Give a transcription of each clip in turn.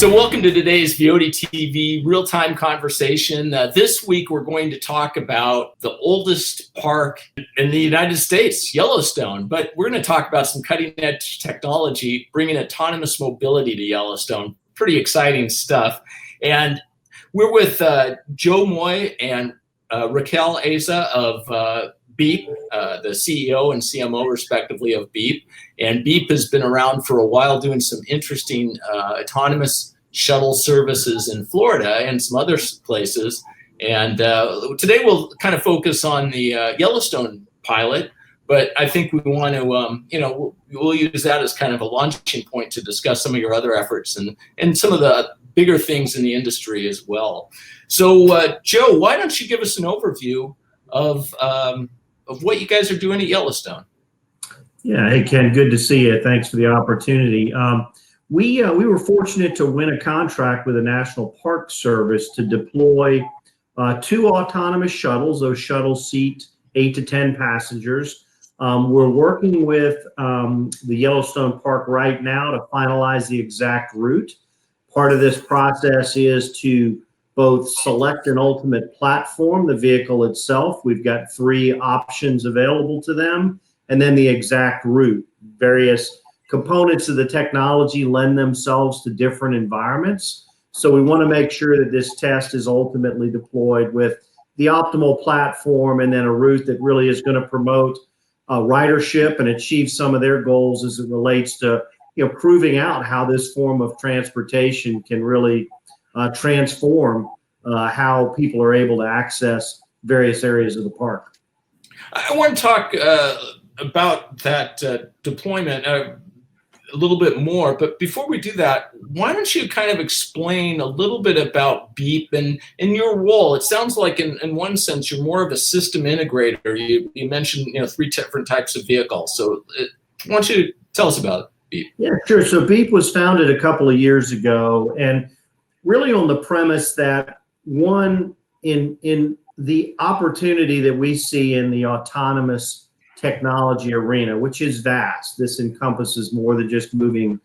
So welcome to today's VOD TV real-time conversation. This week we're going to talk about the oldest park in the United States, Yellowstone. But we're going to talk about some cutting-edge technology, bringing autonomous mobility to Yellowstone. Pretty exciting stuff. And we're with Joe Moye and Raquel Eza of Beep, the CEO and CMO respectively of Beep. And Beep has been around for a while doing some interesting autonomous shuttle services in Florida and some other places. And today we'll kind of focus on the Yellowstone pilot, but I think we want to, we'll use that as kind of a launching point to discuss some of your other efforts and some of the bigger things in the industry as well. So Joe, why don't you give us an overview of what you guys are doing at Yellowstone? Yeah, hey Ken, good to see you. Thanks for the opportunity. We were fortunate to win a contract with the National Park Service to deploy 2 autonomous shuttles. Those shuttles seat 8 to 10 passengers. We're working with the Yellowstone Park right now to finalize the exact route. Part of this process is to both select an ultimate platform, the vehicle itself. We've got 3 options available to them, and then the exact route. Various components of the technology lend themselves to different environments. So we want to make sure that this test is ultimately deployed with the optimal platform and then a route that really is going to promote ridership and achieve some of their goals as it relates to proving out how this form of transportation can really transform how people are able to access various areas of the park. I want to talk about that deployment a little bit more, but before we do that, why don't you kind of explain a little bit about Beep and your role? It sounds like in one sense you're more of a system integrator. You mentioned 3 different types of vehicles, so why don't you tell us about Beep? Yeah, sure. So Beep was founded a couple of years ago, and really on the premise that one, in the opportunity that we see in the autonomous technology arena, which is vast. This encompasses more than just moving,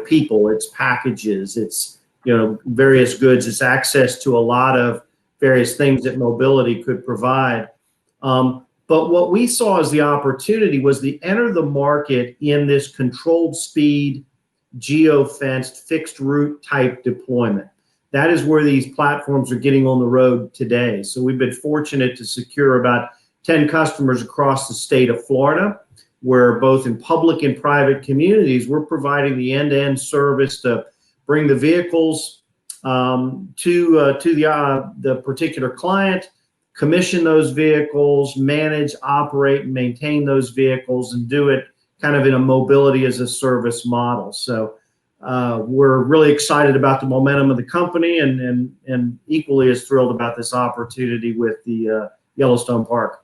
people. It's packages. It's various goods. It's access to a lot of various things that mobility could provide. But what we saw as the opportunity was to enter the market in this controlled speed, geo-fenced, fixed route type deployment. That is where these platforms are getting on the road today. So we've been fortunate to secure about 10 customers across the state of Florida, where both in public and private communities, we're providing the end-to-end service to bring the vehicles to the particular client, commission those vehicles, manage, operate, and maintain those vehicles, and do it kind of in a mobility as a service model. So we're really excited about the momentum of the company and equally as thrilled about this opportunity with the Yellowstone Park.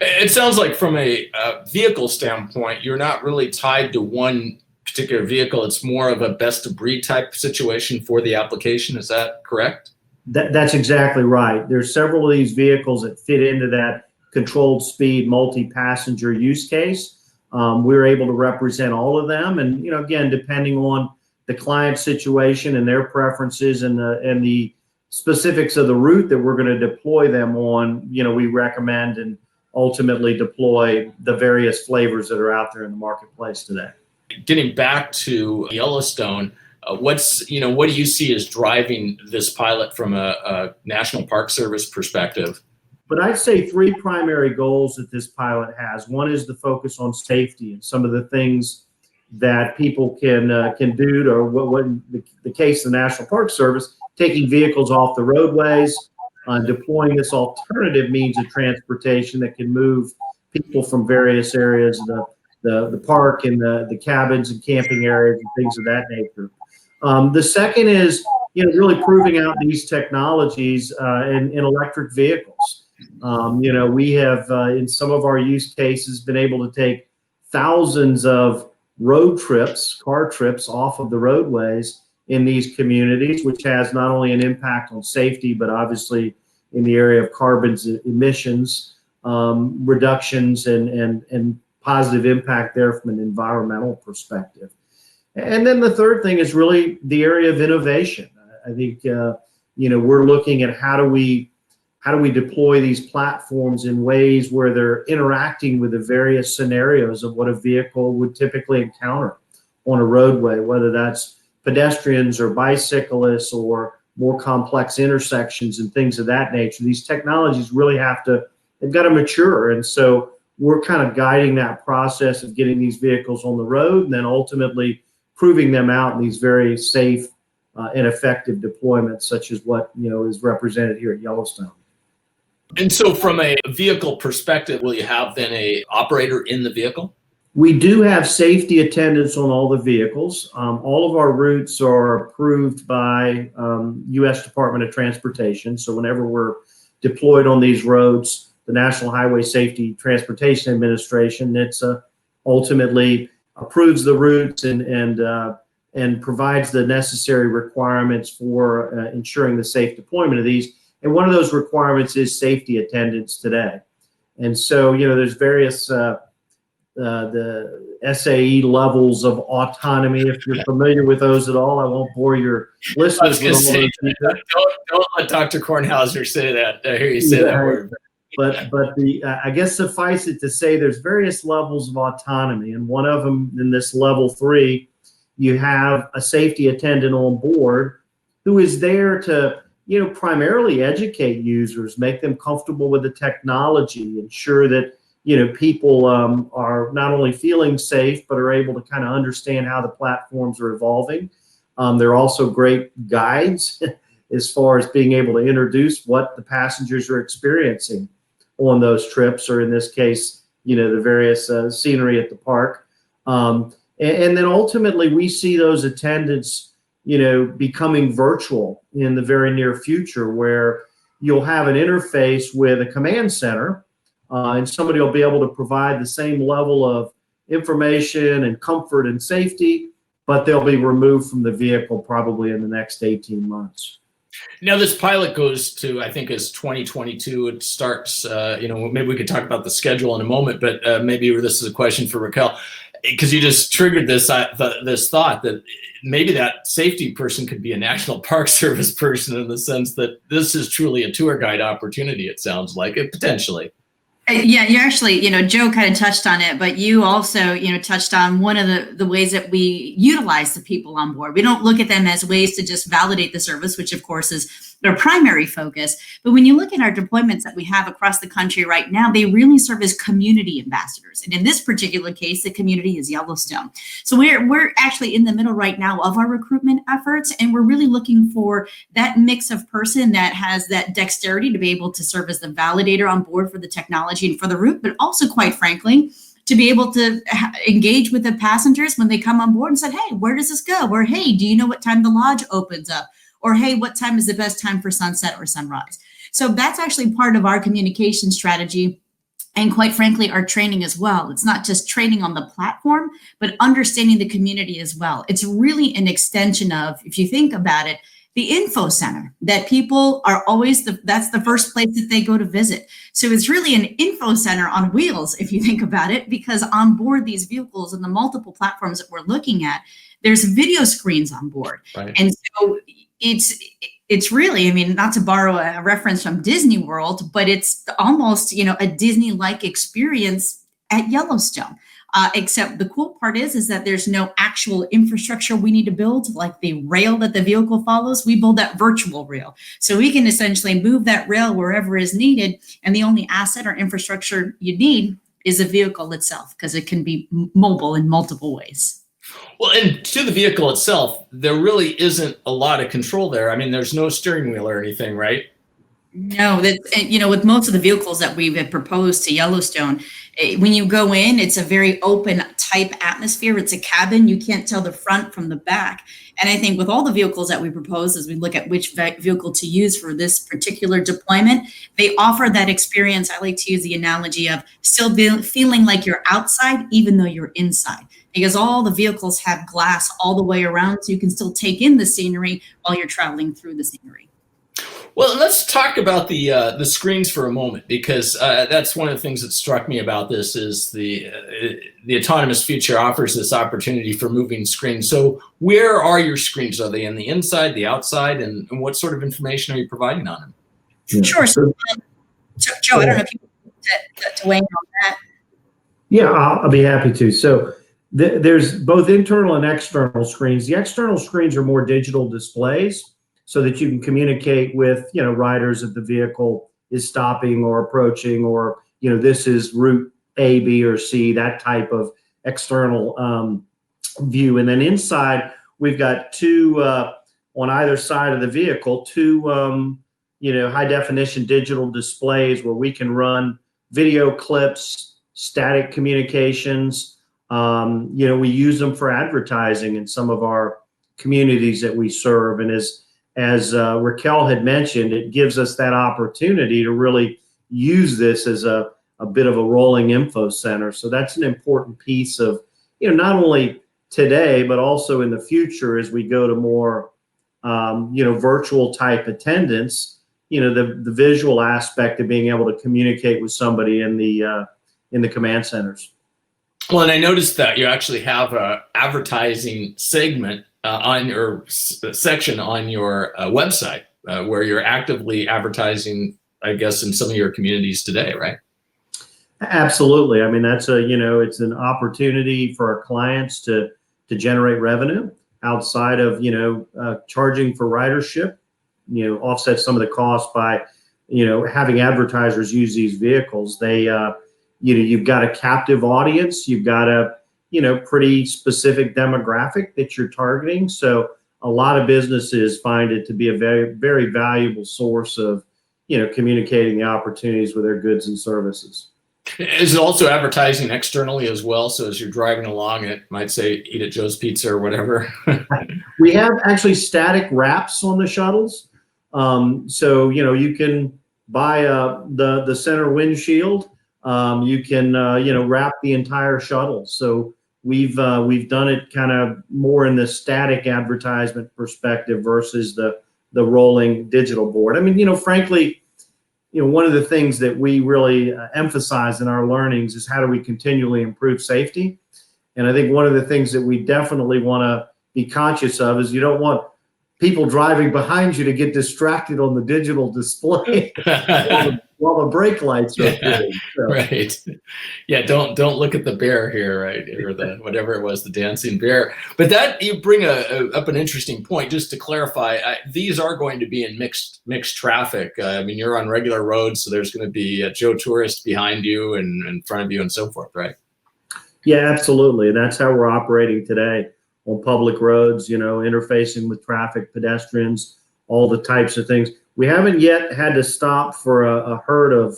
It sounds like from a vehicle standpoint, you're not really tied to one particular vehicle. It's more of a best of breed type situation for the application. Is that correct? That's exactly right. There's several of these vehicles that fit into that controlled speed multi-passenger use case. We're able to represent all of them. And, again, depending on the client situation and their preferences and the specifics of the route that we're going to deploy them on, we recommend and ultimately deploy the various flavors that are out there in the marketplace today. Getting back to Yellowstone, what do you see as driving this pilot from a National Park Service perspective? But I'd say 3 primary goals that this pilot has. One is the focus on safety and some of the things that people can do to what in the case of the National Park Service, taking vehicles off the roadways, deploying this alternative means of transportation that can move people from various areas of the park and the cabins and camping areas and things of that nature. The second is really proving out these technologies in electric vehicles. We have in some of our use cases been able to take thousands of road trips, car trips off of the roadways in these communities, which has not only an impact on safety, but obviously in the area of carbon emissions, reductions and positive impact there from an environmental perspective. And then the third thing is really the area of innovation. I think, we're looking at how do we deploy these platforms in ways where they're interacting with the various scenarios of what a vehicle would typically encounter on a roadway, whether that's pedestrians or bicyclists or more complex intersections and things of that nature. These technologies really they've got to mature. And so we're kind of guiding that process of getting these vehicles on the road and then ultimately proving them out in these very safe and effective deployments, such as what is represented here at Yellowstone. And so from a vehicle perspective, will you have then a operator in the vehicle? We do have safety attendants on all the vehicles. All of our routes are approved by U.S. Department of Transportation. So whenever we're deployed on these roads, the National Highway Safety Transportation Administration, it's ultimately approves the routes and provides the necessary requirements for ensuring the safe deployment of these. And one of those requirements is safety attendants today. And so, there's various the SAE levels of autonomy. If you're familiar with those at all, I won't bore your listeners. I was going to say, don't let Dr. Kornhauser say that. I hear you say that word. But I guess suffice it to say there's various levels of autonomy, and one of them in this level 3, you have a safety attendant on board who is there to primarily educate users, make them comfortable with the technology, ensure that people are not only feeling safe but are able to kind of understand how the platforms are evolving. They're also great guides as far as being able to introduce what the passengers are experiencing on those trips, or in this case, the various scenery at the park. And then ultimately we see those attendants, becoming virtual in the very near future, where you'll have an interface with a command center, and somebody will be able to provide the same level of information and comfort and safety, but they'll be removed from the vehicle probably in the next 18 months. Now, this pilot goes to, I think, is 2022. It starts, maybe we could talk about the schedule in a moment, but maybe this is a question for Raquel, because you just triggered this thought that maybe that safety person could be a National Park Service person, in the sense that this is truly a tour guide opportunity, it sounds like, it potentially. Yeah, you actually, Joe kind of touched on it, but you also, touched on one of the ways that we utilize the people on board. We don't look at them as ways to just validate the service, which of course is their primary focus. But when you look at our deployments that we have across the country right now, they really serve as community ambassadors. And in this particular case, the community is Yellowstone. So we're actually in the middle right now of our recruitment efforts, and we're really looking for that mix of person that has that dexterity to be able to serve as the validator on board for the technology and for the route, but also, quite frankly, to be able to engage with the passengers when they come on board and said, hey, where does this go? Or, hey, do you know what time the lodge opens up? Or, hey, what time is the best time for sunset or sunrise? So that's actually part of our communication strategy, and quite frankly, our training as well. It's not just training on the platform, but understanding the community as well. It's really an extension of, if you think about it, the info center that people are always, that's the first place that they go to visit. So it's really an info center on wheels, if you think about it, because on board these vehicles and the multiple platforms that we're looking at, there's video screens on board. Right. And so it's really, not to borrow a reference from Disney World, but it's almost, a Disney-like experience at Yellowstone. Except the cool part is that there's no actual infrastructure we need to build, like the rail that the vehicle follows. We build that virtual rail. So we can essentially move that rail wherever is needed. And the only asset or infrastructure you need is the vehicle itself, because it can be mobile in multiple ways. Well, and to the vehicle itself, there really isn't a lot of control there. There's no steering wheel or anything, right? No, with most of the vehicles that we've proposed to Yellowstone, when you go in, it's a very open type atmosphere. It's a cabin. You can't tell the front from the back. And I think with all the vehicles that we propose, as we look at which vehicle to use for this particular deployment, they offer that experience. I like to use the analogy of still feeling like you're outside, even though you're inside, because all the vehicles have glass all the way around, so you can still take in the scenery while you're traveling through the scenery. Well, let's talk about the screens for a moment, because that's one of the things that struck me about this is the autonomous future offers this opportunity for moving screens. So where are your screens? Are they in the inside, the outside, and what sort of information are you providing on them? Yeah. Sure. So, Joe, I don't know if you want to weigh in on that. Yeah, I'll be happy to. So there's both internal and external screens. The external screens are more digital displays, so that you can communicate with, riders if the vehicle is stopping or approaching, or, this is route A, B, or C, that type of external view. And then inside, we've got two, on either side of the vehicle, two, high definition digital displays where we can run video clips, static communications. We use them for advertising in some of our communities that we serve. And as Raquel had mentioned, it gives us that opportunity to really use this as a bit of a rolling info center. So that's an important piece of, not only today, but also in the future as we go to more, virtual type attendance, the visual aspect of being able to communicate with somebody in the command centers. Well, and I noticed that you actually have an advertising segment on your section on your website where you're actively advertising, I guess, in some of your communities today, right? Absolutely. I mean, that's it's an opportunity for our clients to generate revenue outside of, charging for ridership, offset some of the costs by, having advertisers use these vehicles. They, you've got a captive audience, you've got a, pretty specific demographic that you're targeting. So a lot of businesses find it to be a very, very valuable source of, communicating the opportunities with their goods and services. Is it also advertising externally as well? So as you're driving along, it might say, eat at Joe's Pizza or whatever. We have actually static wraps on the shuttles. So, you can buy the center windshield. You can, wrap the entire shuttle. So we've done it kind of more in the static advertisement perspective versus the rolling digital board. I mean, frankly, one of the things that we really emphasize in our learnings is how do we continually improve safety. And I think one of the things that we definitely want to be conscious of is you don't want people driving behind you to get distracted on the digital display while the brake lights are on. So. Right. Yeah. Don't look at the bear here, right? Or the whatever it was, the dancing bear. But that you bring up an interesting point. Just to clarify, these are going to be in mixed traffic. I mean, you're on regular roads, so there's going to be a Joe tourist behind you and in front of you and so forth, right? Yeah, absolutely. And that's how we're operating today on public roads, interfacing with traffic, pedestrians, all the types of things. We haven't yet had to stop for a herd of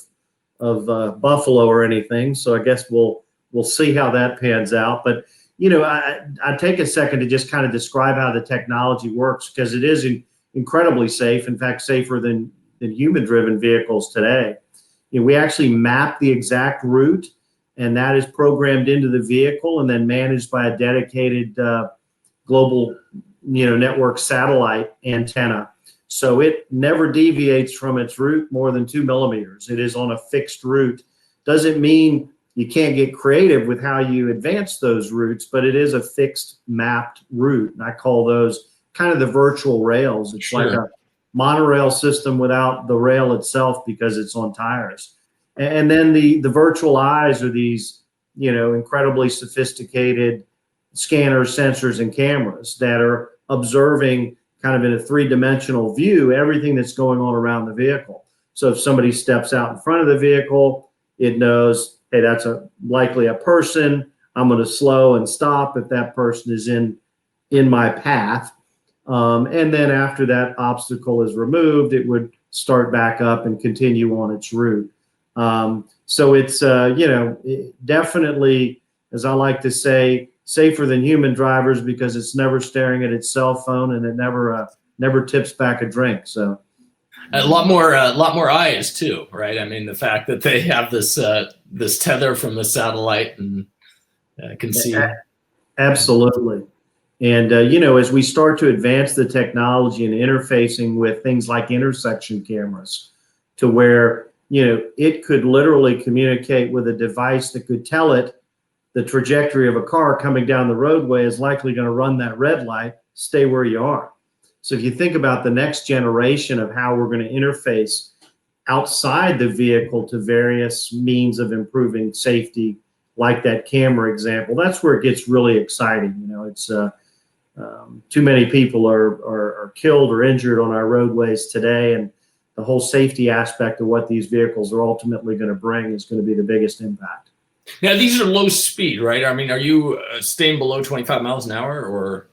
buffalo or anything. So I guess we'll see how that pans out. But, I take a second to just kind of describe how the technology works, because it is incredibly safe. In fact, safer than human-driven vehicles today. We actually map the exact route, and that is programmed into the vehicle and then managed by a dedicated global, network satellite antenna. So it never deviates from its route more than 2 millimeters. It is on a fixed route. Doesn't mean you can't get creative with how you advance those routes, but it is a fixed mapped route. And I call those kind of the virtual rails. It's Sure. like a monorail system without the rail itself because it's on tires. And then the virtual eyes are these, incredibly sophisticated scanners, sensors, and cameras that are observing kind of in a three-dimensional view everything that's going on around the vehicle. So if somebody steps out in front of the vehicle, it knows, hey, that's likely a person. I'm going to slow and stop if that person is in my path. And then after that obstacle is removed, it would start back up and continue on its route. So it's, definitely, as I like to say, safer than human drivers because it's never staring at its cell phone and it never tips back a drink. So a lot more eyes too, right? I mean, the fact that they have this tether from the satellite and can see. Absolutely. And, as we start to advance the technology and interfacing with things like intersection cameras to where, it could literally communicate with a device that could tell it the trajectory of a car coming down the roadway is likely going to run that red light, stay where you are. So if you think about the next generation of how we're going to interface outside the vehicle to various means of improving safety, like that camera example, that's where it gets really exciting. It's too many people are killed or injured on our roadways today, and the whole safety aspect of what these vehicles are ultimately going to bring is going to be the biggest impact. Now, these are low speed, right? I mean, are you staying below 25 miles an hour, or?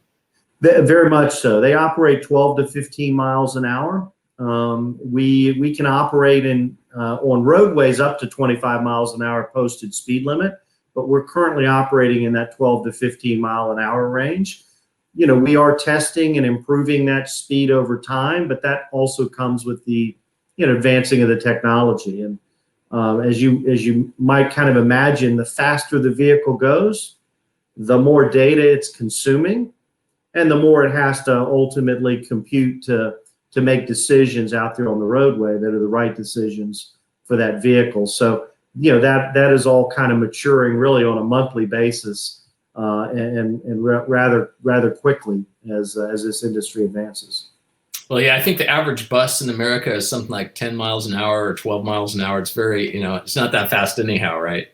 Very much so. They operate 12 to 15 miles an hour. We can operate on roadways up to 25 miles an hour posted speed limit, but we're currently operating in that 12 to 15 mile an hour range. We are testing and improving that speed over time, but that also comes with the advancing of the technology. And as you might kind of imagine, the faster the vehicle goes, the more data it's consuming, and the more it has to ultimately compute to make decisions out there on the roadway that are the right decisions for that vehicle. So that is all kind of maturing really on a monthly basis. And rather quickly as this industry advances. Well, yeah, I think the average bus in America is something like 10 miles an hour or 12 miles an hour. It's very, it's not that fast anyhow, right?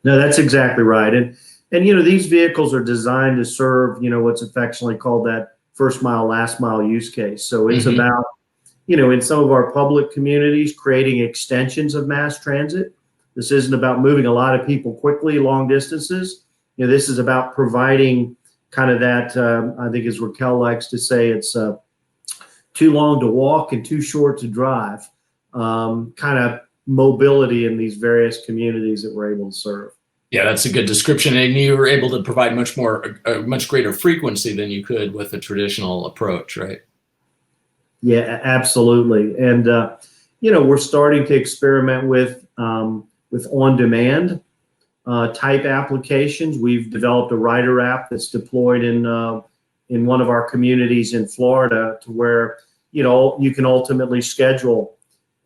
No, that's exactly right. And these vehicles are designed to serve, what's affectionately called that first mile, last mile use case. So it's about, in some of our public communities, creating extensions of mass transit. This isn't about moving a lot of people quickly, long distances. This is about providing kind of that, I think as Raquel likes to say, it's too long to walk and too short to drive, kind of mobility in these various communities that we're able to serve. Yeah, that's a good description. And you were able to provide much greater frequency than you could with a traditional approach, right? Yeah, absolutely. And, we're starting to experiment with on-demand type applications. We've developed a rider app that's deployed in one of our communities in Florida, to where you can ultimately schedule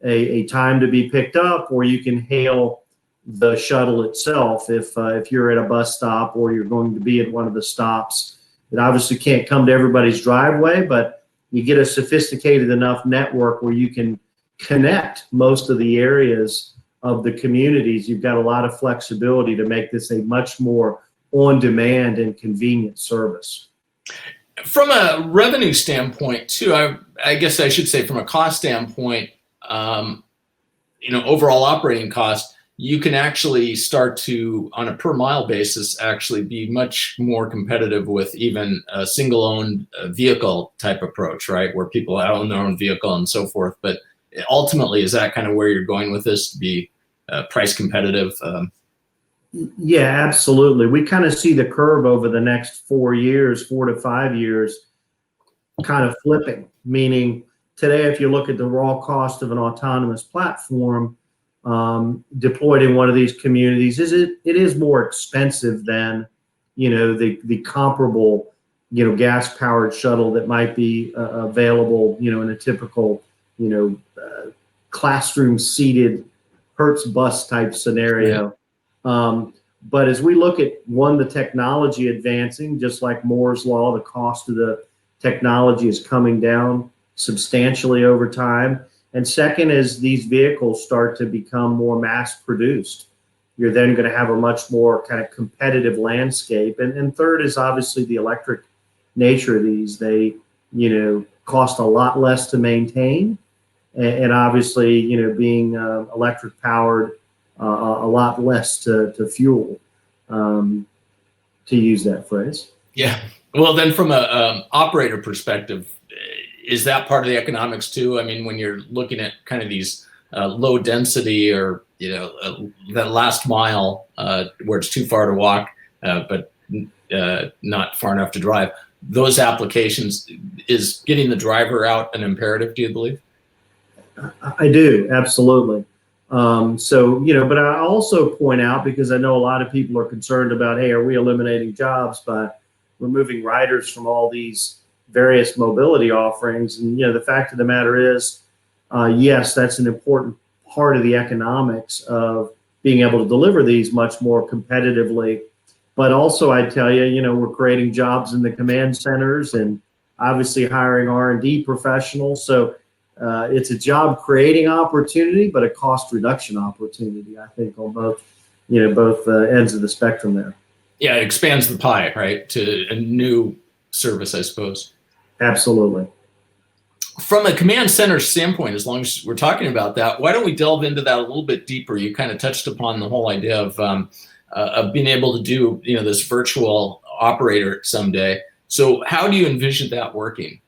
a time to be picked up, or you can hail the shuttle itself if you're at a bus stop or you're going to be at one of the stops. It obviously can't come to everybody's driveway, but you get a sophisticated enough network where you can connect most of the areas of the communities. You've got a lot of flexibility to make this a much more on-demand and convenient service. From a revenue standpoint, too, I guess I should say from a cost standpoint, overall operating cost, you can actually start to, on a per mile basis, actually be much more competitive with even a single-owned vehicle type approach, right? Where people own their own vehicle and so forth. But ultimately, is that kind of where you're going with this, to be price competitive? Yeah, absolutely. We kind of see the curve over the next 4 to 5 years kind of flipping, meaning today, if you look at the raw cost of an autonomous platform deployed in one of these communities, it is more expensive than the comparable gas powered shuttle that might be available in a typical classroom seated Hertz bus type scenario. But as we look at the technology advancing, just like Moore's law, the cost of the technology is coming down substantially over time. And second, as these vehicles start to become more mass produced, you're then going to have a much more kind of competitive landscape. And third is obviously the electric nature of these. They, cost a lot less to maintain. And obviously, being electric powered, a lot less to fuel, to use that phrase. Yeah. Well, then from a operator perspective, is that part of the economics too? I mean, when you're looking at kind of these low density or, that last mile where it's too far to walk, but not far enough to drive, those applications, is getting the driver out an imperative, do you believe? I do, absolutely. But I also point out, because I know a lot of people are concerned about, hey, are we eliminating jobs by removing riders from all these various mobility offerings. And, the fact of the matter is, yes, that's an important part of the economics of being able to deliver these much more competitively. But also, I tell you, we're creating jobs in the command centers and obviously hiring R&D professionals. So it's a job creating opportunity, but a cost reduction opportunity, I think, on both ends of the spectrum there. Yeah, it expands the pie, right, to a new service, I suppose. Absolutely. From a command center standpoint, as long as we're talking about that, why don't we delve into that a little bit deeper? You kind of touched upon the whole idea of being able to do, this virtual operator someday. So how do you envision that working?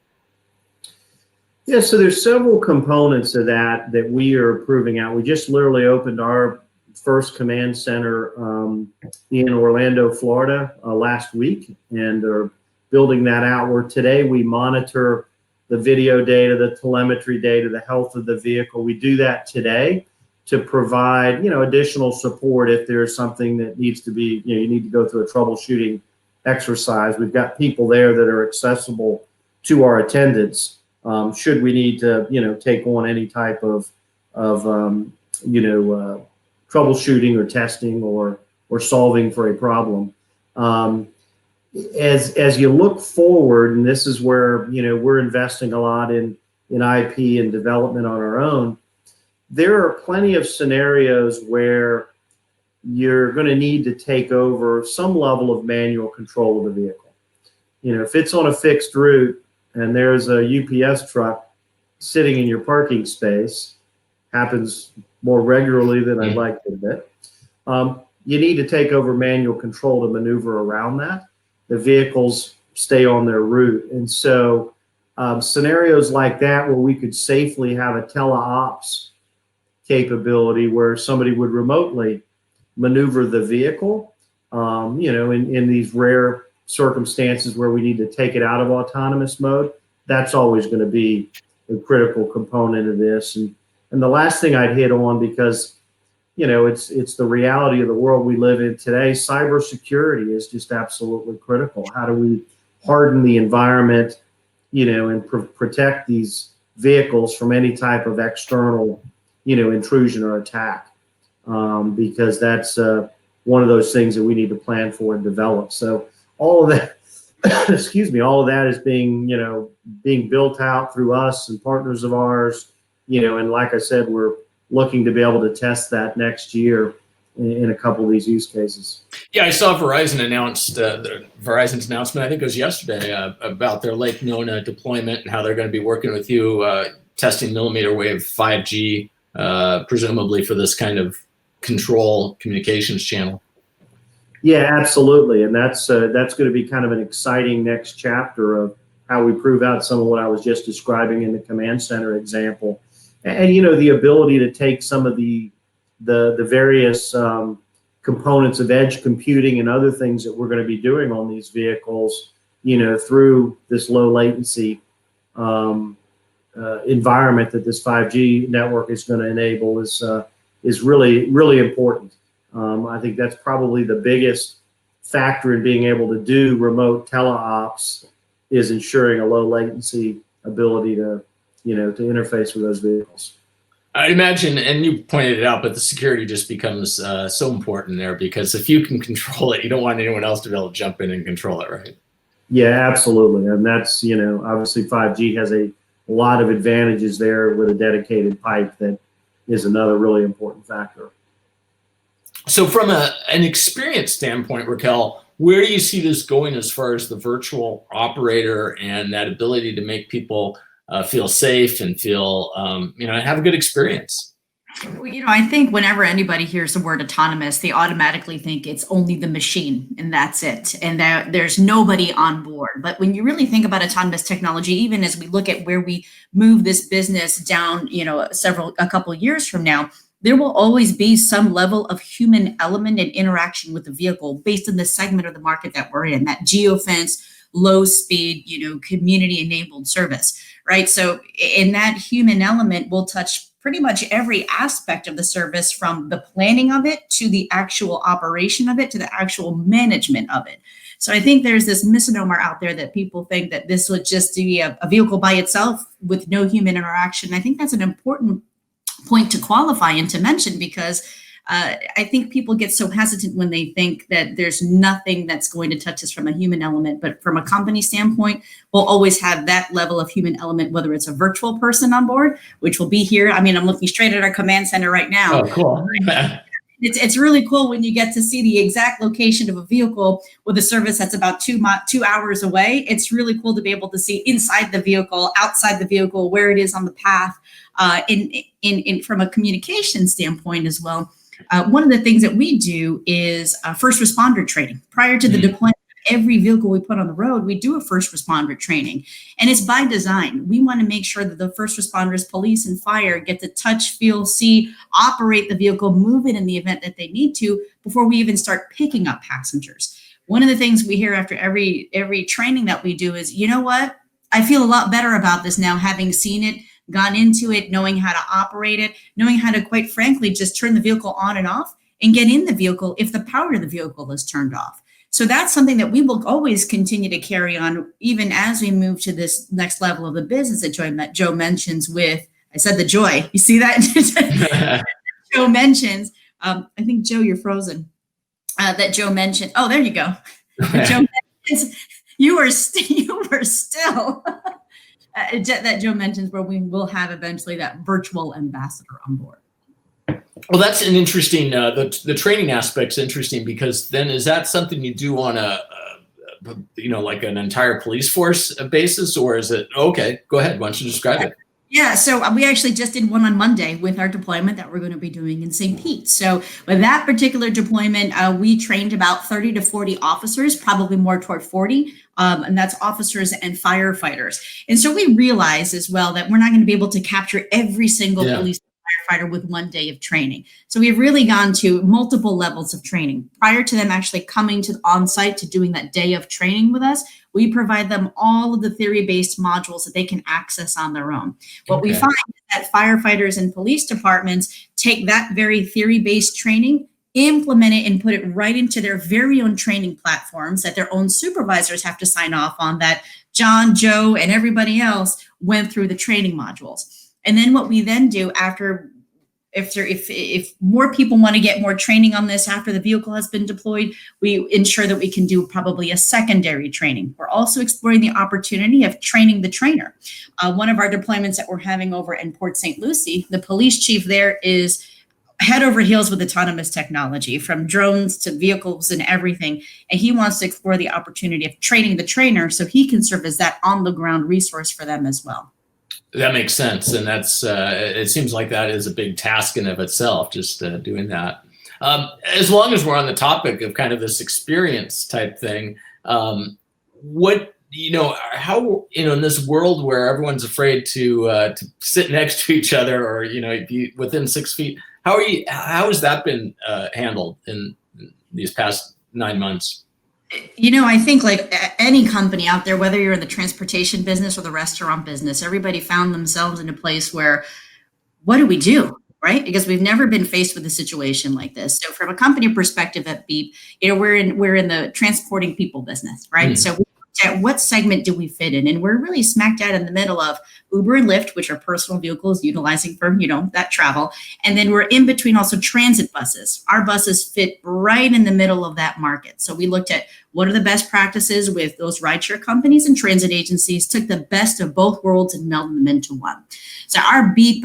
Yeah, so there's several components of that we are proving out. We just literally opened our first command center in Orlando, Florida last week, and are building that out, where today we monitor the video data, the telemetry data, the health of the vehicle. We do that today to provide, additional support if there's something that needs to be, you need to go through a troubleshooting exercise. We've got people there that are accessible to our attendants should we need to, take on any type of troubleshooting or testing or solving for a problem. As you look forward, and this is where we're investing a lot in IP and development on our own, there are plenty of scenarios where you're going to need to take over some level of manual control of the vehicle. If it's on a fixed route and there's a UPS truck sitting in your parking space, happens more regularly than I'd like to admit, you need to take over manual control to maneuver around that. The vehicles stay on their route. And so scenarios like that where we could safely have a teleops capability where somebody would remotely maneuver the vehicle, in these rare circumstances where we need to take it out of autonomous mode, that's always going to be a critical component of this. And the last thing I'd hit on, because it's the reality of the world we live in today, cybersecurity is just absolutely critical. How do we harden the environment, and protect these vehicles from any type of external, intrusion or attack? Because that's one of those things that we need to plan for and develop. So all of that, all of that is being built out through us and partners of ours, and like I said, we're looking to be able to test that next year in a couple of these use cases. Yeah, I saw Verizon announced Verizon's announcement, I think it was yesterday, about their Lake Nona deployment and how they're going to be working with you, testing millimeter wave 5G, presumably for this kind of control communications channel. Yeah, absolutely. And that's going to be kind of an exciting next chapter of how we prove out some of what I was just describing in the command center example. And, the ability to take some of the various components of edge computing and other things that we're going to be doing on these vehicles, through this low latency environment that this 5G network is going to enable is really, really important. I think that's probably the biggest factor in being able to do remote teleops, is ensuring a low latency ability to interface with those vehicles. I imagine, and you pointed it out, but the security just becomes so important there, because if you can control it, you don't want anyone else to be able to jump in and control it, right? Yeah, absolutely. And that's, obviously 5G has a lot of advantages there with a dedicated pipe that is another really important factor. So from an experience standpoint, Raquel, where do you see this going as far as the virtual operator and that ability to make people feel safe and feel, have a good experience? Well, I think whenever anybody hears the word autonomous, they automatically think it's only the machine and that's it, and that there's nobody on board. But when you really think about autonomous technology, even as we look at where we move this business down, a couple of years from now, there will always be some level of human element and interaction with the vehicle based on the segment of the market that we're in, that geofence, low speed, community enabled service, right? So in that human element will touch pretty much every aspect of the service, from the planning of it to the actual operation of it to the actual management of it. So I think there's this misnomer out there that people think that this would just be a vehicle by itself with no human interaction. I think that's an important point to qualify and to mention, because I think people get so hesitant when they think that there's nothing that's going to touch us from a human element. But from a company standpoint, we'll always have that level of human element, whether it's a virtual person on board, which will be here. I mean, I'm looking straight at our command center right now. Oh, cool. It's really cool when you get to see the exact location of a vehicle with a service that's about 2 hours away. It's really cool to be able to see inside the vehicle, outside the vehicle, where it is on the path, in from a communication standpoint as well. One of the things that we do is first responder training. Prior to the deployment of every vehicle we put on the road, we do a first responder training. And it's by design. We want to make sure that the first responders, police and fire, get to touch, feel, see, operate the vehicle, move it in the event that they need to before we even start picking up passengers. One of the things we hear after every training that we do is, you know what? I feel a lot better about this now, having seen it, gone into it, knowing how to operate it, knowing how to, quite frankly, just turn the vehicle on and off and get in the vehicle if the power of the vehicle is turned off. So that's something that we will always continue to carry on, even as we move to this next level of the business that Joe mentions with, I said the joy. You see that? Joe mentions, I think, Joe, you're frozen. That Joe mentioned, oh, there you go. Joe mentions, you were still... that Joe mentions, where we will have eventually that virtual ambassador on board. Well, that's an interesting, the training aspect's interesting, because then is that something you do on a like an entire police force basis, or is it, okay, go ahead, why don't you describe it? Yeah, so we actually just did one on Monday with our deployment that we're going to be doing in St. Pete. So with that particular deployment, we trained about 30 to 40 officers, probably more toward 40, and that's officers and firefighters. And so we realized as well that we're not going to be able to capture every single police firefighter with 1 day of training. So we've really gone to multiple levels of training. Prior to them actually coming to on-site to doing that day of training with us, we provide them all of the theory-based modules that they can access on their own. What we find is that firefighters and police departments take that very theory-based training, implement it, and put it right into their very own training platforms that their own supervisors have to sign off on, that John, Joe, and everybody else went through the training modules. And then what we then do after, if more people want to get more training on this after the vehicle has been deployed, we ensure that we can do probably a secondary training. We're also exploring the opportunity of training the trainer. One of our deployments that we're having over in Port St. Lucie, the police chief there is head over heels with autonomous technology, from drones to vehicles and everything. And he wants to explore the opportunity of training the trainer so he can serve as that on the ground resource for them as well. That makes sense, and that's it seems like that is a big task in of itself, just doing that. As long as we're on the topic of kind of this experience type thing, what how in this world where everyone's afraid to sit next to each other, or be within 6 feet, how has that been handled in these past 9 months? I think like any company out there, whether you're in the transportation business or the restaurant business, everybody found themselves in a place where, what do we do, right? Because we've never been faced with a situation like this. So from a company perspective at Beep, we're in the transporting people business, right? So we looked at what segment do we fit in, and we're really smack dab in the middle of Uber and Lyft, which are personal vehicles utilizing for that travel, and then we're in between also transit buses. Our buses fit right in the middle of that market. So we looked at what are the best practices with those rideshare companies and transit agencies, took the best of both worlds and melded them into one. So our Beep,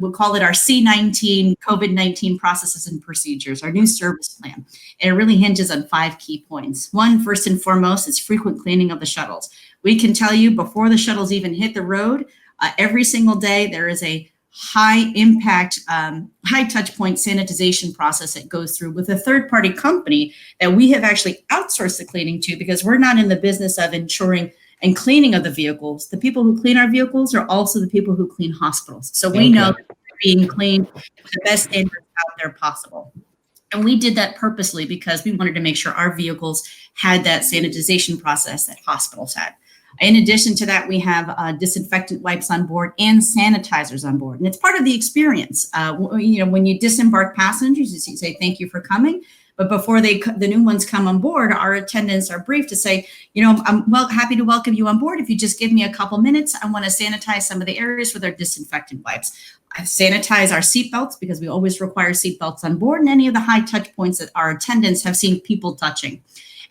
we'll call it our C19 COVID-19 processes and procedures, our new service plan. And it really hinges on 5 key points. One, first and foremost, is frequent cleaning of the shuttles. We can tell you before the shuttles even hit the road, every single day there is a high impact, high touch point sanitization process that goes through with a third party company that we have actually outsourced the cleaning to, because we're not in the business of ensuring and cleaning of the vehicles. The people who clean our vehicles are also the people who clean hospitals. So we know that they're being cleaned to the best standards out there possible. And we did that purposely because we wanted to make sure our vehicles had that sanitization process that hospitals had. In addition to that, we have disinfectant wipes on board and sanitizers on board. And it's part of the experience. When you disembark passengers, you say, thank you for coming. But before the new ones come on board, our attendants are briefed to say, I'm happy to welcome you on board. If you just give me a couple minutes, I want to sanitize some of the areas with our disinfectant wipes. I sanitize our seatbelts because we always require seatbelts on board, and any of the high touch points that our attendants have seen people touching.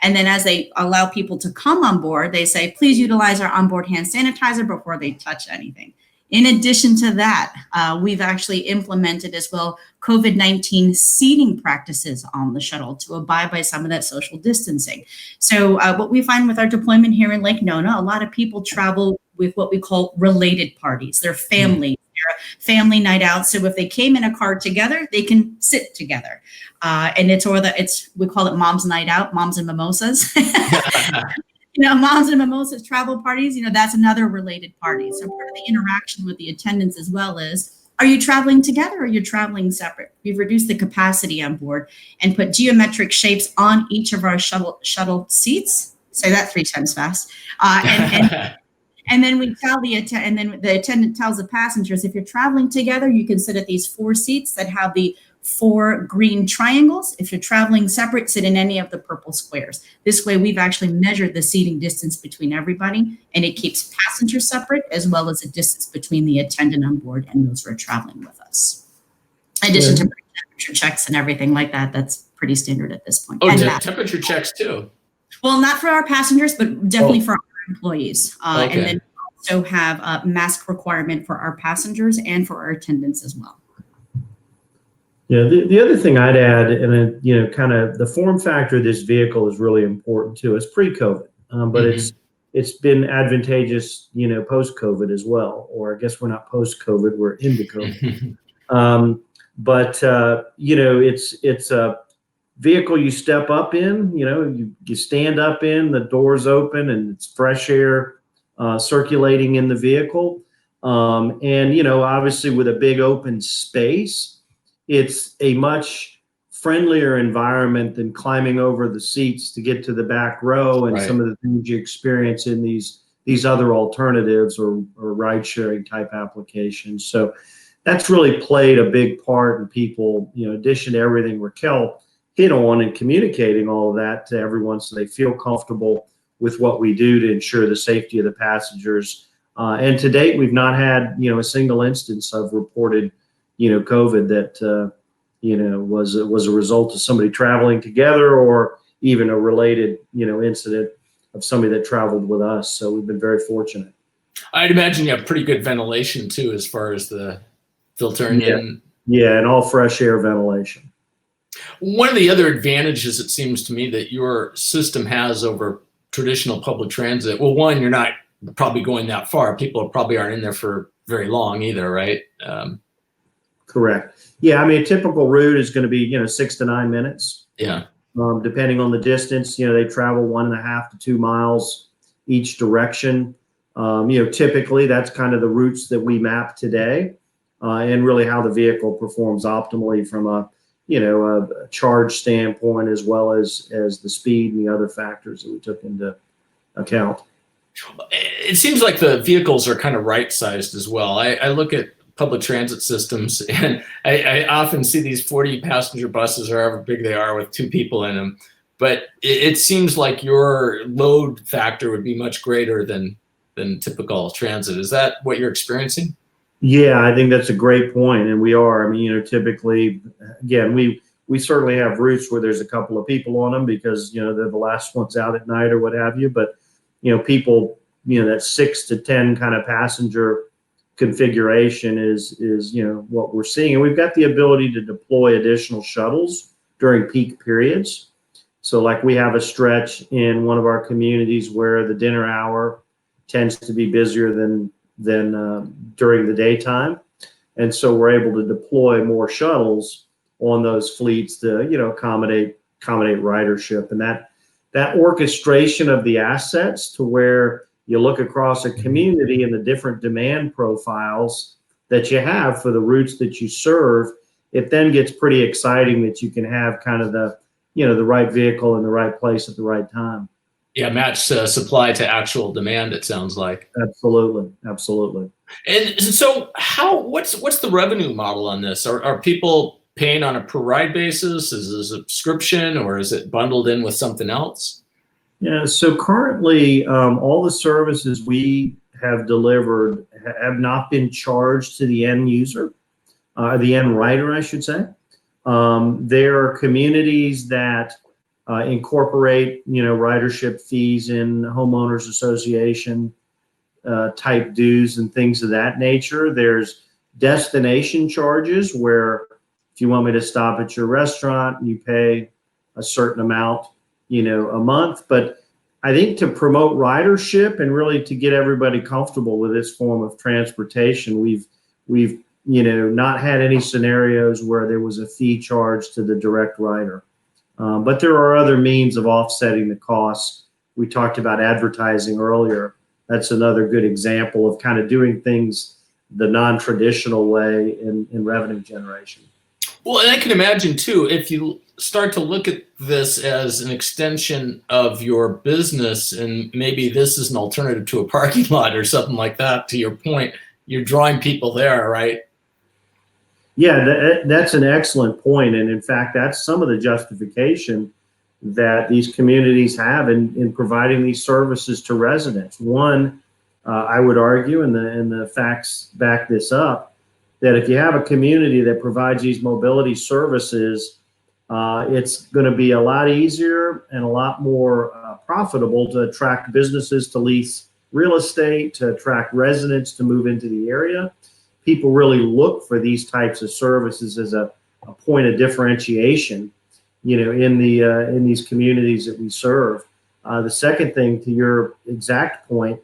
And then as they allow people to come on board, they say, please utilize our onboard hand sanitizer before they touch anything. In addition to that, we've actually implemented as well COVID-19 seating practices on the shuttle to abide by some of that social distancing. So what we find with our deployment here in Lake Nona, a lot of people travel with what we call related parties. They're families. They're a family night out. So if they came in a car together, they can sit together. And we call it mom's night out, moms and mimosas. Moms and mimosas travel parties, that's another related party. So part of the interaction with the attendants as well is, are you traveling together or are you traveling separate? We've reduced the capacity on board and put geometric shapes on each of our shuttle seats. Say that 3 times fast. And then we tell the attendant tells the passengers, if you're traveling together, you can sit at these 4 seats that have the 4 green triangles. If you're traveling separate, sit in any of the purple squares. This way, we've actually measured the seating distance between everybody, and it keeps passengers separate as well as a distance between the attendant on board and those who are traveling with us. In addition to temperature checks and everything like that, that's pretty standard at this point. Oh, temperature checks too? Well, not for our passengers, but definitely for our employees. Okay. And then we also have a mask requirement for our passengers and for our attendants as well. Yeah, the other thing I'd add, and kind of the form factor of this vehicle is really important too. It's pre-COVID, but it's been advantageous, post-COVID as well. Or I guess we're not post-COVID, we're into COVID. It's a vehicle you step up in. You stand up in, the doors open, and it's fresh air circulating in the vehicle. Obviously with a big open space, it's a much friendlier environment than climbing over the seats to get to the back row and some of the things you experience in these other alternatives or ride sharing type applications. So that's really played a big part in people, in addition to everything Raquel hit on and communicating all of that to everyone so they feel comfortable with what we do to ensure the safety of the passengers. And to date, we've not had, a single instance of reported COVID that, was a result of somebody traveling together or even a related, incident of somebody that traveled with us. So we've been very fortunate. I'd imagine you have pretty good ventilation too, as far as the filtering in. Yeah, and all fresh air ventilation. One of the other advantages, it seems to me, that your system has over traditional public transit, well, one, you're not probably going that far. People probably aren't in there for very long either, right? Correct. Yeah, a typical route is going to be, 6 to 9 minutes. Yeah. Depending on the distance, they travel 1.5 to 2 miles each direction. Typically that's kind of the routes that we map today, and really how the vehicle performs optimally from a charge standpoint, as well as the speed and the other factors that we took into account. It seems like the vehicles are kind of right-sized as well. I look at public transit systems, and I often see these 40-passenger buses, or however big they are, with 2 people in them. But it seems like your load factor would be much greater than typical transit. Is that what you're experiencing? Yeah, I think that's a great point, and we are. Typically, again, we certainly have routes where there's a couple of people on them because they're the last ones out at night or what have you. But people, that 6 to 10 kind of passenger configuration is what we're seeing, and we've got the ability to deploy additional shuttles during peak periods. So, like, we have a stretch in one of our communities where the dinner hour tends to be busier than during the daytime, and so we're able to deploy more shuttles on those fleets to accommodate ridership, and that orchestration of the assets to where you look across a community and the different demand profiles that you have for the routes that you serve, it then gets pretty exciting that you can have kind of the right vehicle in the right place at the right time. Yeah, match supply to actual demand, it sounds like. Absolutely. And so what's the revenue model on this? Are people paying on a per ride basis? Is it a subscription, or is it bundled in with something else? Yeah, so currently, all the services we have delivered have not been charged to the end user, the end rider, I should say. There are communities that incorporate, ridership fees in homeowners association type dues and things of that nature. There's destination charges where if you want me to stop at your restaurant, you pay a certain amount, a month. But I think to promote ridership and really to get everybody comfortable with this form of transportation, we've not had any scenarios where there was a fee charged to the direct rider. But there are other means of offsetting the costs. We talked about advertising earlier. That's another good example of kind of doing things the non-traditional way in revenue generation. Well, and I can imagine too, if you start to look at this as an extension of your business, and maybe this is an alternative to a parking lot or something like that, to your point, you're drawing people there, right? Yeah, that's an excellent point. And in fact, that's some of the justification that these communities have in providing these services to residents. One, I would argue, and the facts back this up, that if you have a community that provides these mobility services, it's going to be a lot easier and a lot more profitable to attract businesses to lease real estate, to attract residents to move into the area. People really look for these types of services as a point of differentiation, in these communities that we serve. The second thing, to your exact point,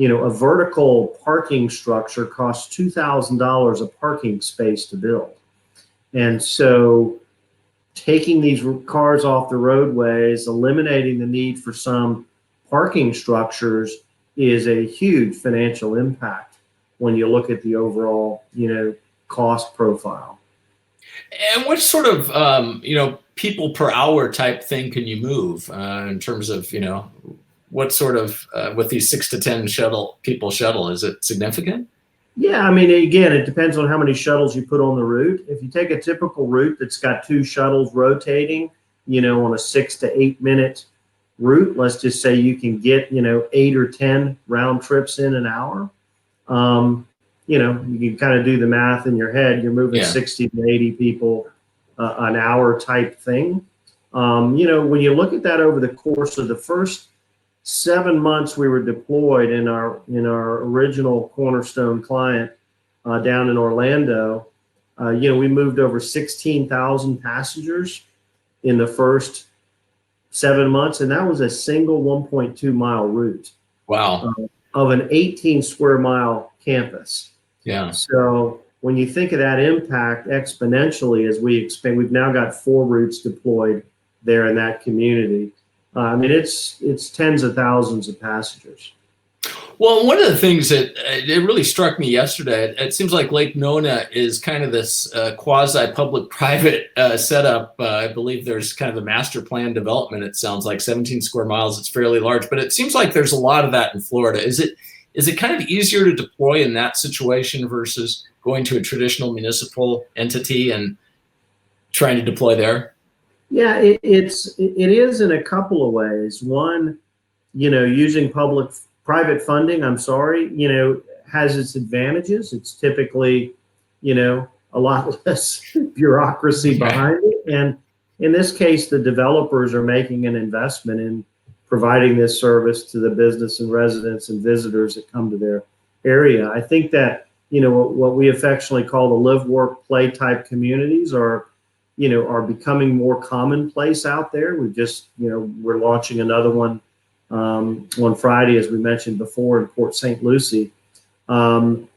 a vertical parking structure costs $2,000 a parking space to build. And so taking these cars off the roadways, eliminating the need for some parking structures is a huge financial impact when you look at the overall, cost profile. And what sort of, people per hour type thing can you move in terms of, what sort of, with these 6 to 10 people shuttle, is it significant? Yeah, I mean, again, it depends on how many shuttles you put on the route. If you take a typical route that's got 2 shuttles rotating, on a 6 to 8 minute route, let's just say you can get, 8 or 10 round trips in an hour. You can kind of do the math in your head. You're moving 60 to 80 people an hour type thing. When you look at that over the course of the first 7 months we were deployed in our original cornerstone client down in Orlando, we moved over 16,000 passengers in the first 7 months, and that was a single 1.2 mile route. Wow. Of an 18 square mile campus. Yeah. So when you think of that impact exponentially as we expand, we've now got 4 routes deployed there in that community. I mean, it's tens of thousands of passengers. Well, one of the things that it really struck me yesterday, it seems like Lake Nona is kind of this quasi public-private setup. I believe there's kind of a master plan development. It sounds like 17 square miles. It's fairly large, but it seems like there's a lot of that in Florida. Is it kind of easier to deploy in that situation versus going to a traditional municipal entity and trying to deploy there? Yeah, it is in a couple of ways. One, using private funding, has its advantages. It's typically, a lot less bureaucracy behind it. And in this case, the developers are making an investment in providing this service to the business and residents and visitors that come to their area. I think that, what we affectionately call the live, work, play type communities are becoming more commonplace out there. We've just, we're launching another one on Friday, as we mentioned before, in Port St. Lucie. The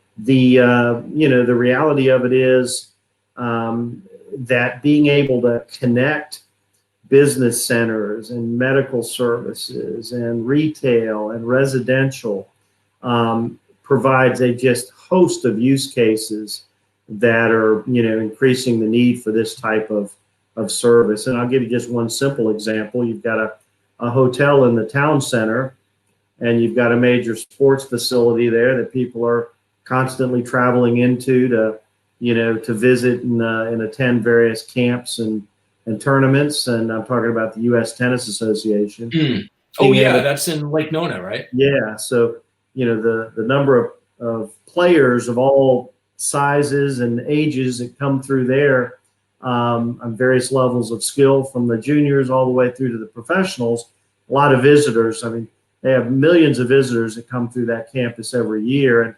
reality of it is that being able to connect business centers and medical services and retail and residential provides a just host of use cases that are, increasing the need for this type of service. And I'll give you just one simple example. You've got a hotel in the town center, and you've got a major sports facility there that people are constantly traveling into to, to visit and attend various camps and tournaments. And I'm talking about the U.S. Tennis Association. Oh yeah, that's in Lake Nona, right? Yeah. So, the number of players of all sizes and ages that come through there on various levels of skill, from the juniors all the way through to the professionals. A lot of visitors. I mean, they have millions of visitors that come through that campus every year, and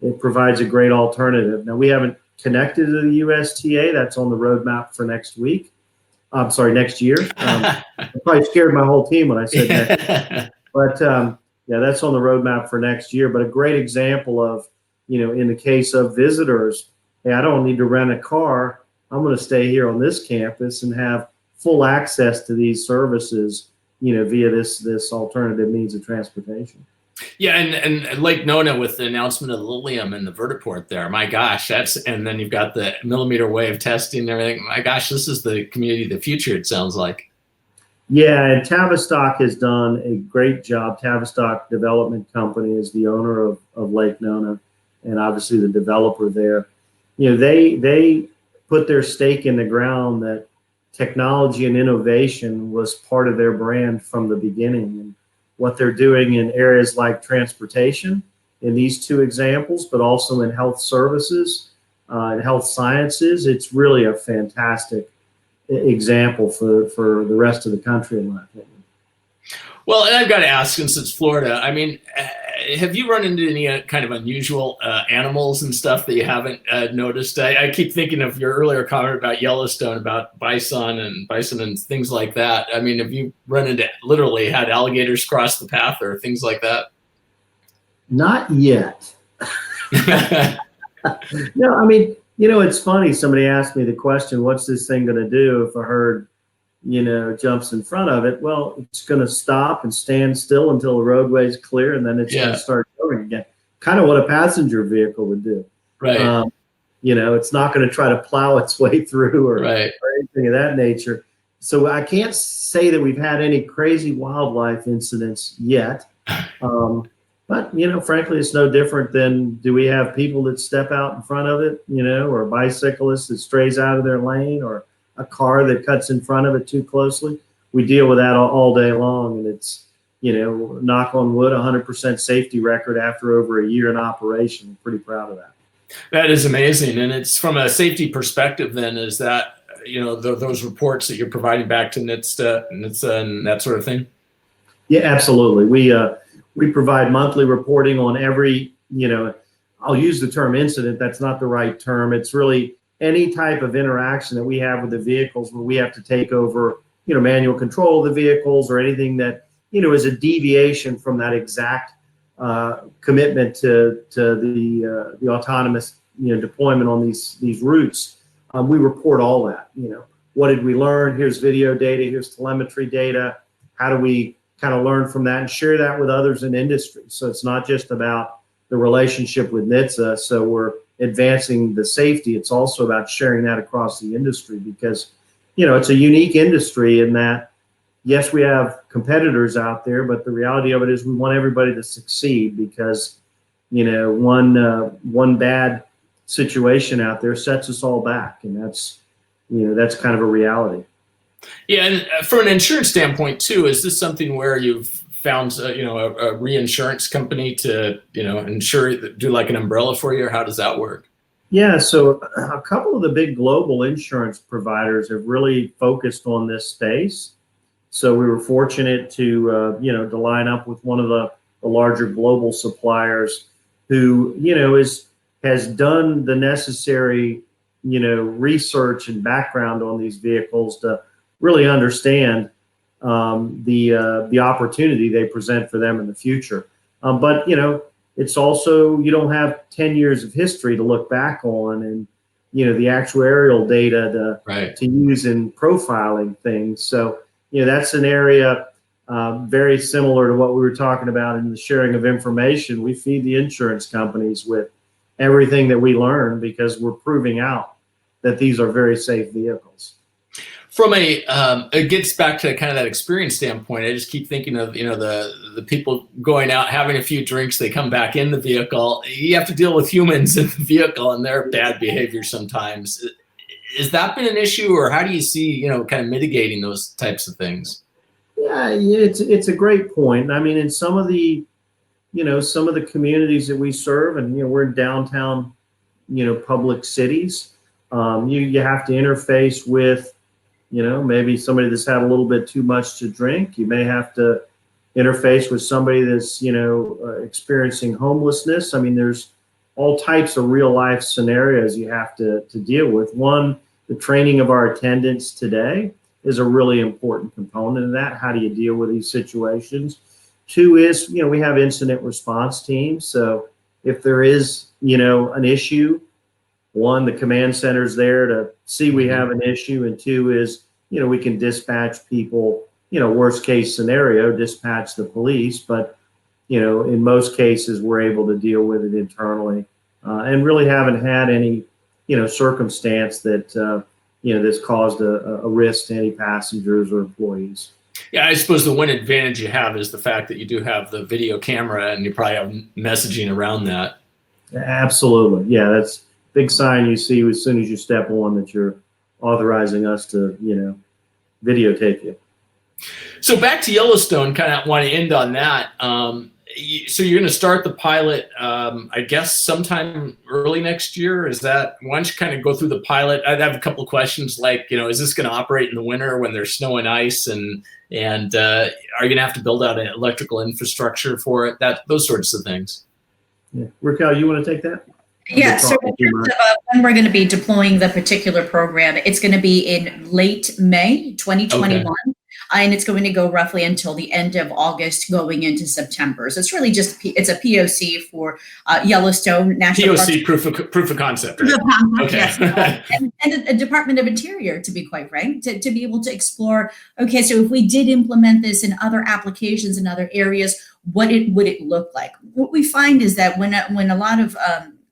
it provides a great alternative. Now, we haven't connected to the USTA. That's on the roadmap for next week. I'm sorry, next year. I probably scared my whole team when I said that. But yeah, that's on the roadmap for next year. But a great example of, in the case of visitors, hey, I don't need to rent a car. I'm going to stay here on this campus and have full access to these services, via this alternative means of transportation. Yeah, and Lake Nona with the announcement of the Lilium and the Vertiport there. My gosh, and then you've got the millimeter wave testing and everything. My gosh, this is the community of the future, it sounds like. Yeah, and Tavistock has done a great job. Tavistock Development Company is the owner of Lake Nona, and obviously the developer there. They put their stake in the ground that technology and innovation was part of their brand from the beginning. And what they're doing in areas like transportation, in these two examples, but also in health services and health sciences, it's really a fantastic example for the rest of the country, in my opinion. Well, and I've got to ask, since it's Florida, I mean, have you run into any kind of unusual animals and stuff that you haven't noticed? I keep thinking of your earlier comment about Yellowstone, about bison and things like that. I mean, have you literally had alligators cross the path or things like that? Not yet. No, I mean, it's funny. Somebody asked me the question, what's this thing going to do if a herd, jumps in front of it? Well, it's going to stop and stand still until the roadway is clear, and then it's going to start going again. Kind of what a passenger vehicle would do. Right. It's not going to try to plow its way through or anything of that nature. So I can't say that we've had any crazy wildlife incidents yet. But, frankly, it's no different than, do we have people that step out in front of it, or a bicyclist that strays out of their lane, or a car that cuts in front of it too closely? We deal with that all day long, and it's, knock on wood, 100% safety record after over a year in operation. I'm pretty proud of that. That is amazing. And it's from a safety perspective then, is that, those reports that you're providing back to NTSHA and that sort of thing? Yeah, absolutely. We provide monthly reporting on every, I'll use the term incident. That's not the right term. It's really any type of interaction that we have with the vehicles where we have to take over, manual control of the vehicles, or anything that, is a deviation from that exact commitment to the autonomous, deployment on these routes. We report all that. What did we learn? Here's video data. Here's telemetry data. How do we kind of learn from that and share that with others in industry? So it's not just about the relationship with NTSHA, so we're advancing the safety. It's also about sharing that across the industry, because it's a unique industry in that, yes, we have competitors out there, but the reality of it is we want everybody to succeed, because one bad situation out there sets us all back, and that's kind of a reality. Yeah, and from an insurance standpoint too, is this something where you've found a reinsurance company to insure, do like an umbrella for you, or how does that work? Yeah, so a couple of the big global insurance providers have really focused on this space. So we were fortunate to to line up with one of the larger global suppliers who has done the necessary research and background on these vehicles to really understand the opportunity they present for them in the future. But it's also, you don't have 10 years of history to look back on, and the actuarial data to use in profiling things. So that's an area very similar to what we were talking about in the sharing of information. We feed the insurance companies with everything that we learn, because we're proving out that these are very safe vehicles. From it gets back to kind of that experience standpoint. I just keep thinking of, the people going out, having a few drinks, they come back in the vehicle. You have to deal with humans in the vehicle and their bad behavior sometimes. Has that been an issue, or how do you see, kind of mitigating those types of things? Yeah, it's a great point. I mean, in some of the communities that we serve, and we're in downtown, public cities, you have to interface with, maybe somebody that's had a little bit too much to drink. You may have to interface with somebody that's, experiencing homelessness. I mean, there's all types of real life scenarios you have to deal with. One, the training of our attendants today is a really important component of that. How do you deal with these situations? Two is, we have incident response teams. So if there is, an issue, one, the command center's there to see we have an issue, and two is, we can dispatch people, worst case scenario, dispatch the police, but, in most cases, we're able to deal with it internally, and really haven't had any, circumstance that, that's caused a risk to any passengers or employees. Yeah, I suppose the one advantage you have is the fact that you do have the video camera, and you probably have messaging around that. Absolutely. Yeah, that's a big sign you see as soon as you step on that you're authorizing us to, videotape you. So back to Yellowstone, kind of want to end on that. So you're going to start the pilot, I guess, sometime early next year. Is that, why don't you kind of go through the pilot? I'd have a couple of questions like, is this going to operate in the winter when there's snow and ice, and are you going to have to build out an electrical infrastructure for it? Those sorts of things. Yeah. Raquel, you want to take that? Yeah, so in terms of when we're going to be deploying the particular program, it's going to be in late May 2021. Okay. And it's going to go roughly until the end of August, going into September. So it's really just, it's a POC for Yellowstone National Park. POC, proof of concept, right? Okay. Yes. and a Department of Interior, to be quite frank, to be able to explore, okay, so if we did implement this in other applications in other areas, would it look like? What we find is that when a lot of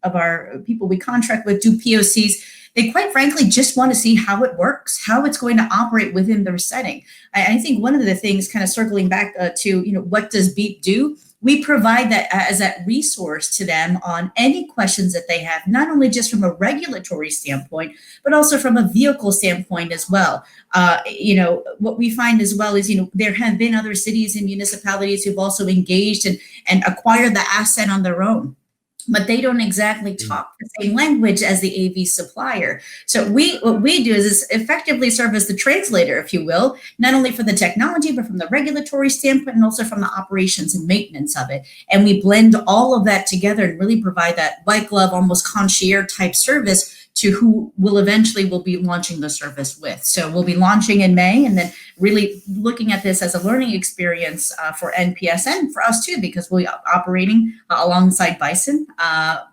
our people we contract with do POCs, they quite frankly just want to see how it works, how it's going to operate within their setting. I think one of the things, kind of circling back to, what does BEEP do? We provide that as a resource to them on any questions that they have, not only just from a regulatory standpoint, but also from a vehicle standpoint as well. What we find as well is, there have been other cities and municipalities who've also engaged and acquired the asset on their own, but they don't exactly talk the same language as the AV supplier. So what we do is effectively serve as the translator, if you will, not only for the technology, but from the regulatory standpoint, and also from the operations and maintenance of it. And we blend all of that together and really provide that white glove, almost concierge type service to who will be launching the service with. So we'll be launching in May, and then really looking at this as a learning experience for NPS and for us too, because we're operating alongside bison.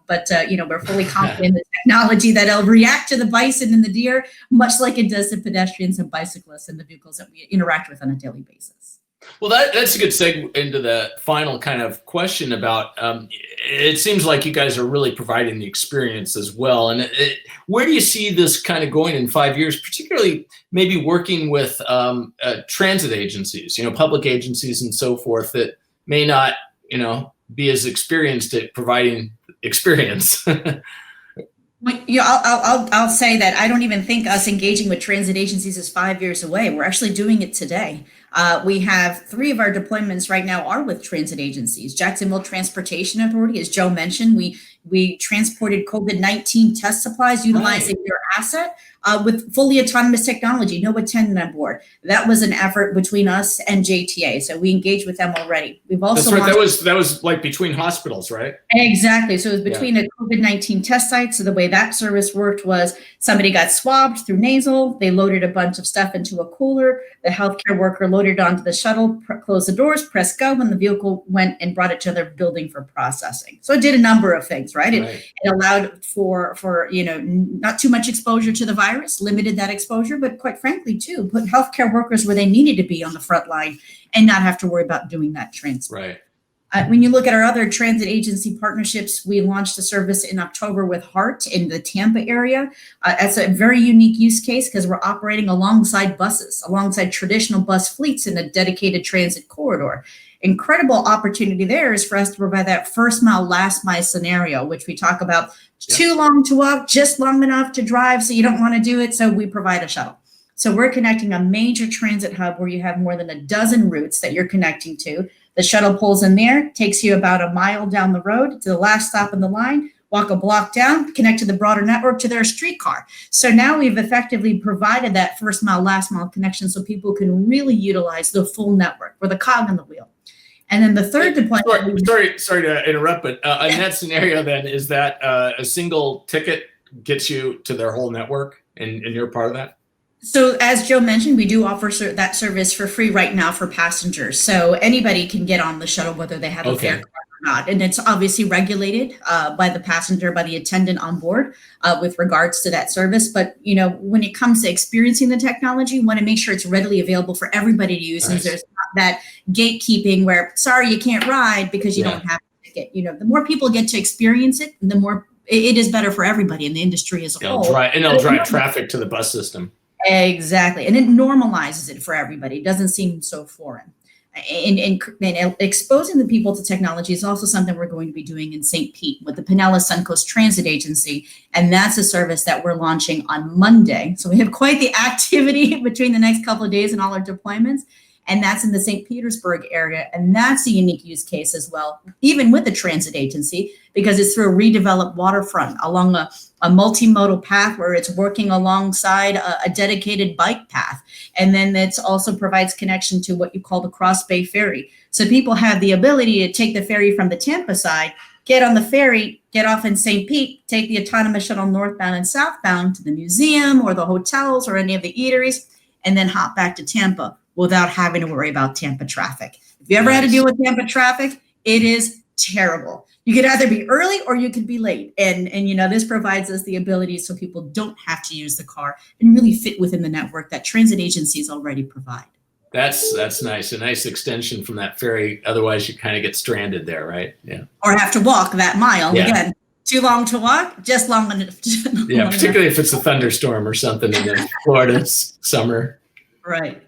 But we're fully confident in the technology that it'll react to the bison and the deer, much like it does to pedestrians and bicyclists and the vehicles that we interact with on a daily basis. Well, that's a good segue into the final kind of question about, it seems like you guys are really providing the experience as well. And where do you see this kind of going in 5 years, particularly maybe working with transit agencies, public agencies and so forth that may not, be as experienced at providing experience? I'll say that I don't even think us engaging with transit agencies is 5 years away. We're actually doing it today. We have 3 of our deployments right now are with transit agencies. Jacksonville Transportation Authority, as Joe mentioned, we transported COVID-19 test supplies utilizing their asset with fully autonomous technology, no attendant on board. That was an effort between us and JTA. So we engaged with them already. We've also that was like between hospitals, right? Exactly. So it was between a COVID-19 test site. So the way that service worked was somebody got swabbed through nasal. They loaded a bunch of stuff into a cooler. The healthcare worker loaded onto the shuttle, closed the doors, pressed go, and the vehicle went and brought it to their building for processing. So it did a number of things, right? It allowed for not too much exposure to the virus, limited that exposure, but quite frankly too, put healthcare workers where they needed to be on the front line and not have to worry about doing that transfer. Right. When you look at our other transit agency partnerships, we launched a service in October with HART in the Tampa area. That's a very unique use case because we're operating alongside buses, alongside traditional bus fleets in a dedicated transit corridor. Incredible opportunity there is for us to provide that first mile, last mile scenario, which we talk about. Too long to walk, just long enough to drive, so you don't want to do it, so we provide a shuttle. So we're connecting a major transit hub where you have more than a dozen routes that you're connecting to. The shuttle pulls in there, takes you about a mile down the road to the last stop in the line, walk a block down, connect to the broader network to their streetcar. So now we've effectively provided that first mile, last mile connection so people can really utilize the full network or the cog in the wheel. And then the third deployment. Sorry to interrupt, but in that scenario, then is that a single ticket gets you to their whole network, and you're part of that? So as Joe mentioned, we do offer that service for free right now for passengers. So anybody can get on the shuttle, whether they have a fare card or not. And it's obviously regulated by the passenger, by the attendant on board with regards to that service. But, you know, when it comes to experiencing the technology, we want to make sure it's readily available for everybody to use. Nice. And there's not that gatekeeping where, sorry, you can't ride because you don't have a ticket. You know, the more people get to experience it, the more it is better for everybody in the industry as a whole. It'll drive traffic to the bus system. Exactly. And it normalizes it for everybody. It doesn't seem so foreign. And exposing the people to technology is also something we're going to be doing in St. Pete with the Pinellas Suncoast Transit Agency. And that's a service that we're launching on Monday. So we have quite the activity between the next couple of days and all our deployments. And that's in the St. Petersburg area. And that's a unique use case as well, even with the transit agency, because it's through a redeveloped waterfront along a multimodal path where it's working alongside a dedicated bike path. And then it also provides connection to what you call the Cross Bay Ferry. So people have the ability to take the ferry from the Tampa side, get on the ferry, get off in St. Pete, take the autonomous shuttle northbound and southbound to the museum or the hotels or any of the eateries, and then hop back to Tampa without having to worry about Tampa traffic. If you ever had to deal with Tampa traffic, it is terrible. You could either be early or you could be late. And you know, this provides us the ability so people don't have to use the car and really fit within the network that transit agencies already provide. That's nice. A nice extension from that ferry. Otherwise, you kind of get stranded there, right? Yeah. Or have to walk that mile. Yeah. Again, too long to walk, just long enough. Yeah, particularly if it's a thunderstorm or something in the Florida summer. Right.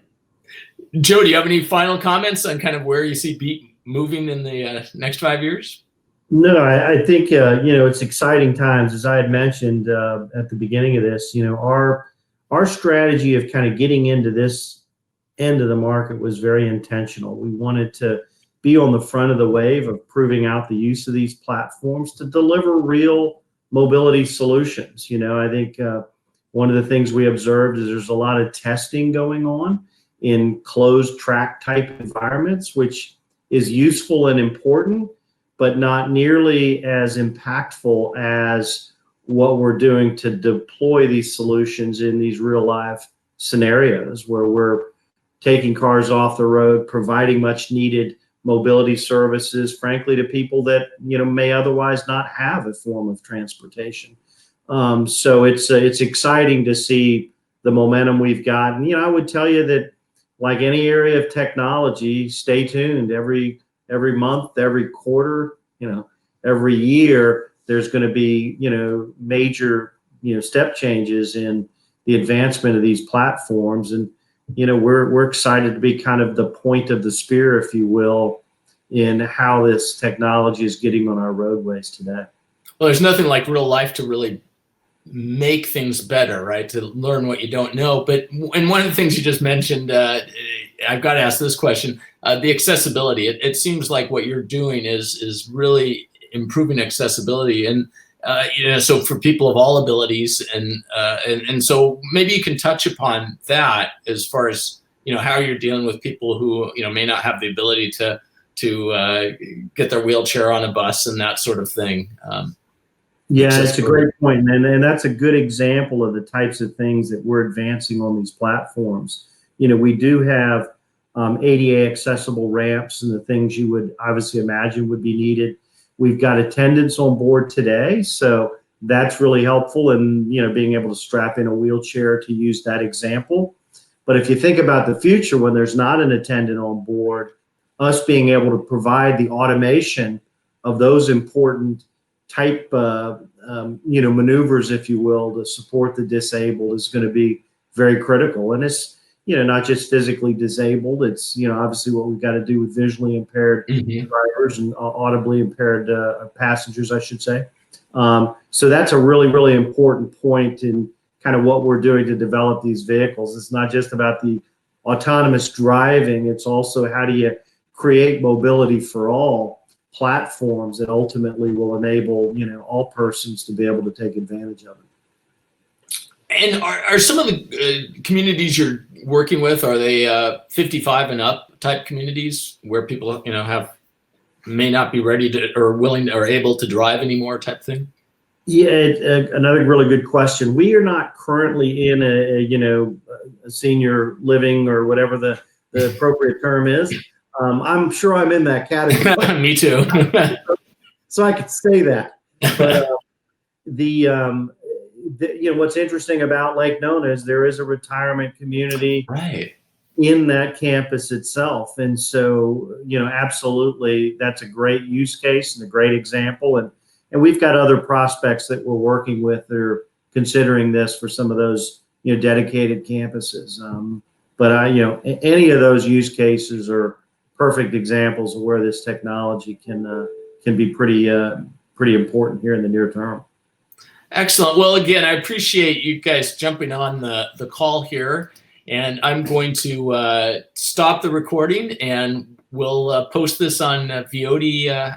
Joe, do you have any final comments on kind of where you see Beat moving in the next 5 years? No, I think, it's exciting times. As I had mentioned at the beginning of this, our strategy of kind of getting into this end of the market was very intentional. We wanted to be on the front of the wave of proving out the use of these platforms to deliver real mobility solutions. I think one of the things we observed is there's a lot of testing going on in closed track type environments, which is useful and important, but not nearly as impactful as what we're doing to deploy these solutions in these real life scenarios where we're taking cars off the road, providing much needed mobility services, frankly, to people that, may otherwise not have a form of transportation. So it's exciting to see the momentum we've got. And, I would tell you that like any area of technology, stay tuned every month, every quarter, every year, there's going to be, major, step changes in the advancement of these platforms. And, we're excited to be kind of the point of the spear, if you will, in how this technology is getting on our roadways today. Well, there's nothing like real life to really make things better, right? To learn what you don't know. And one of the things you just mentioned, I've got to ask this question, the accessibility. It seems like what you're doing is really improving accessibility. And, so for people of all abilities and so maybe you can touch upon that as far as, how you're dealing with people who, may not have the ability to get their wheelchair on a bus and that sort of thing. Yeah, it's a great point. And that's a good example of the types of things that we're advancing on these platforms. We do have ADA accessible ramps and the things you would obviously imagine would be needed. We've got attendants on board today, so that's really helpful in, being able to strap in a wheelchair to use that example. But if you think about the future when there's not an attendant on board, us being able to provide the automation of those important type maneuvers, if you will, to support the disabled is going to be very critical. And it's not just physically disabled. It's obviously what we've got to do with visually impaired drivers and audibly impaired passengers, I should say. So that's a really, really important point in kind of what we're doing to develop these vehicles. It's not just about the autonomous driving. It's also how do you create mobility for all platforms that ultimately will enable all persons to be able to take advantage of it. And are some of the communities you're working with, are they 55 and up type communities where people may not be ready to or willing or able to drive anymore type thing? Yeah, another really good question. We are not currently in a senior living or whatever the appropriate term is. I'm sure I'm in that category. Me too. So I could say that. But what's interesting about Lake Nona is there is a retirement community in that campus itself. And so, absolutely, that's a great use case and a great example. And we've got other prospects that we're working with that are considering this for some of those, dedicated campuses. But any of those use cases are perfect examples of where this technology can be pretty important here in the near term. Excellent. Well, again, I appreciate you guys jumping on the call here, and I'm going to stop the recording, and we'll post this on VOD.com.